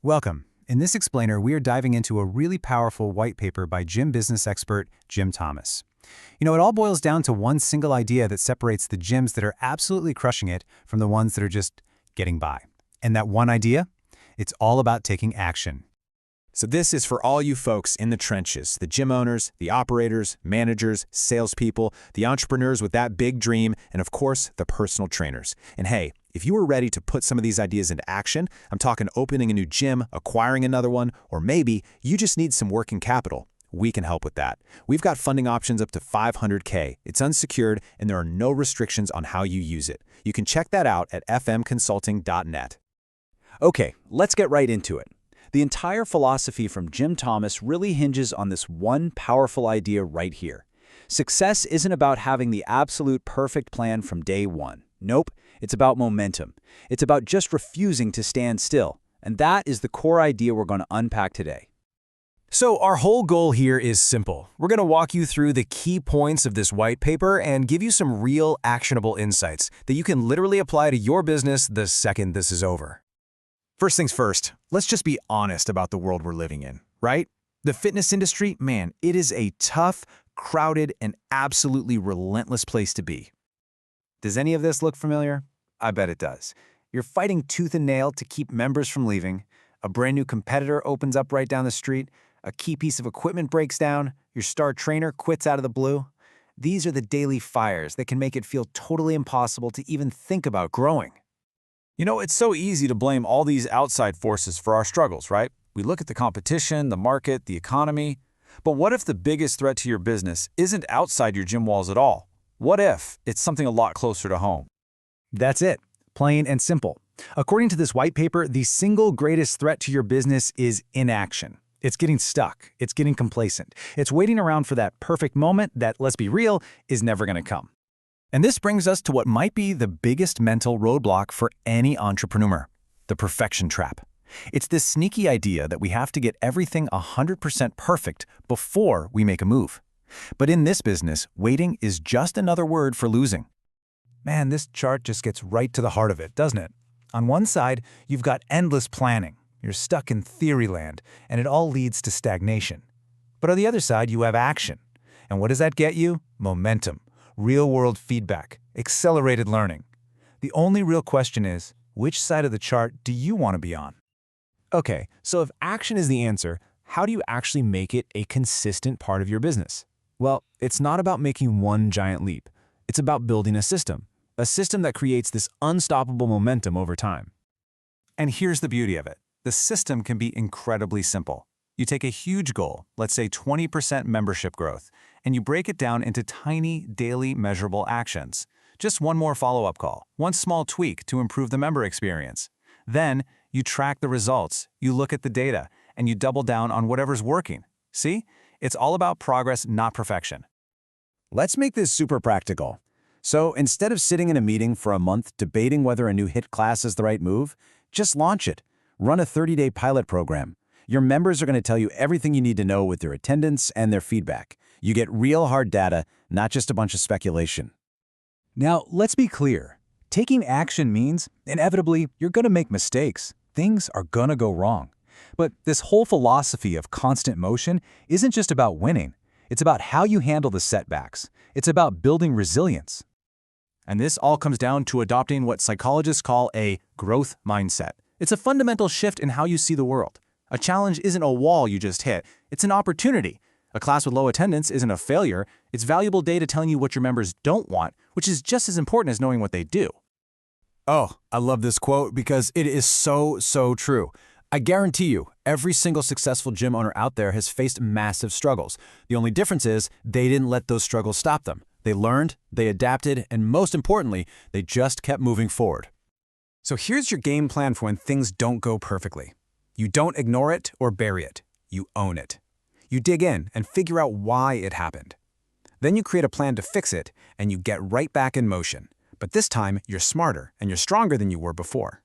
Welcome. In this explainer, we are diving into a really powerful white paper by gym business expert Jim Thomas. It all boils down to one single idea that separates the gyms that are absolutely crushing it from the ones that are just getting by. And that one idea? It's all about taking action. So this is for all you folks in the trenches, the gym owners, the operators, managers, salespeople, the entrepreneurs with that big dream, and of course, the personal trainers. And hey, if you are ready to put some of these ideas into action, I'm talking opening a new gym, acquiring another one, or maybe you just need some working capital. We can help with that. We've got funding options up to $500K. It's unsecured, and there are no restrictions on how you use it. You can check that out at fmconsulting.net. Okay, let's get right into it. The entire philosophy from Jim Thomas really hinges on this one powerful idea right here. Success isn't about having the absolute perfect plan from day one. Nope, it's about momentum. It's about just refusing to stand still. And that is the core idea we're going to unpack today. So our whole goal here is simple. We're going to walk you through the key points of this white paper and give you some real actionable insights that you can literally apply to your business the second this is over. First things first, let's just be honest about the world we're living in, right? The fitness industry, man, it is a tough, crowded, and absolutely relentless place to be. Does any of this look familiar? I bet it does. You're fighting tooth and nail to keep members from leaving, a brand new competitor opens up right down the street, a key piece of equipment breaks down, your star trainer quits out of the blue. These are the daily fires that can make it feel totally impossible to even think about growing. It's so easy to blame all these outside forces for our struggles, right? We look at the competition, the market, the economy. But what if the biggest threat to your business isn't outside your gym walls at all? What if it's something a lot closer to home? That's it, plain and simple. According to this white paper, the single greatest threat to your business is inaction. It's getting stuck. It's getting complacent. It's waiting around for that perfect moment that, let's be real, is never going to come. And this brings us to what might be the biggest mental roadblock for any entrepreneur, the perfection trap. It's this sneaky idea that we have to get everything 100% perfect before we make a move. But in this business, waiting is just another word for losing. Man, this chart just gets right to the heart of it, doesn't it? On one side, you've got endless planning. You're stuck in theory land, and it all leads to stagnation. But on the other side, you have action. And what does that get you? Momentum. Real-world feedback, accelerated learning. The only real question is, which side of the chart do you want to be on? Okay, so if action is the answer, how do you actually make it a consistent part of your business? Well, it's not about making one giant leap. It's about building a system that creates this unstoppable momentum over time. And here's the beauty of it. The system can be incredibly simple. You take a huge goal, let's say 20% membership growth, and you break it down into tiny, daily, measurable actions. Just one more follow-up call, one small tweak to improve the member experience. Then, you track the results, you look at the data, and you double down on whatever's working. See? It's all about progress, not perfection. Let's make this super practical. So instead of sitting in a meeting for a month debating whether a new HIIT class is the right move, just launch it. Run a 30-day pilot program. Your members are going to tell you everything you need to know with their attendance and their feedback. You get real hard data, not just a bunch of speculation. Now, let's be clear. Taking action means, inevitably, you're going to make mistakes. Things are going to go wrong. But this whole philosophy of constant motion isn't just about winning. It's about how you handle the setbacks. It's about building resilience. And this all comes down to adopting what psychologists call a growth mindset. It's a fundamental shift in how you see the world. A challenge isn't a wall you just hit, it's an opportunity. A class with low attendance isn't a failure, it's valuable data telling you what your members don't want, which is just as important as knowing what they do. Oh, I love this quote because it is so true. I guarantee you, every single successful gym owner out there has faced massive struggles. The only difference is they didn't let those struggles stop them. They learned, they adapted, and most importantly, they just kept moving forward. So here's your game plan for when things don't go perfectly. You don't ignore it or bury it. You own it. You dig in and figure out why it happened. Then you create a plan to fix it, and you get right back in motion. But this time, you're smarter and you're stronger than you were before.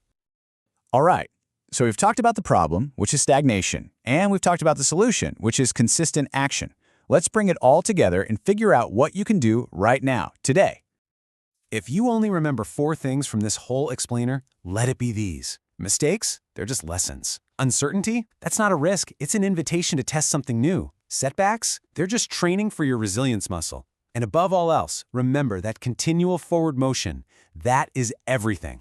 All right, so we've talked about the problem, which is stagnation, and we've talked about the solution, which is consistent action. Let's bring it all together and figure out what you can do right now, today. If you only remember 4 things from this whole explainer, let it be these. Mistakes? They're just lessons. Uncertainty? That's not a risk, it's an invitation to test something new. Setbacks? They're just training for your resilience muscle. And above all else, remember that continual forward motion. That is everything.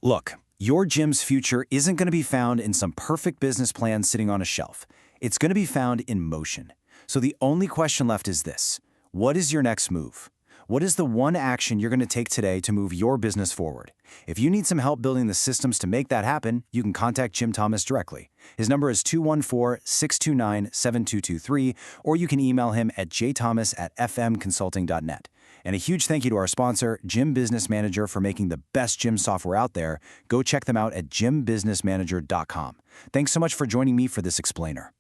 Look, your gym's future isn't going to be found in some perfect business plan sitting on a shelf. It's going to be found in motion. So the only question left is this: what is your next move? What is the one action you're going to take today to move your business forward? If you need some help building the systems to make that happen, you can contact Jim Thomas directly. His number is 214-629-7223, or you can email him at jthomas@fmconsulting.net. And a huge thank you to our sponsor, Gym Business Manager, for making the best gym software out there. Go check them out at gymbusinessmanager.com. Thanks so much for joining me for this explainer.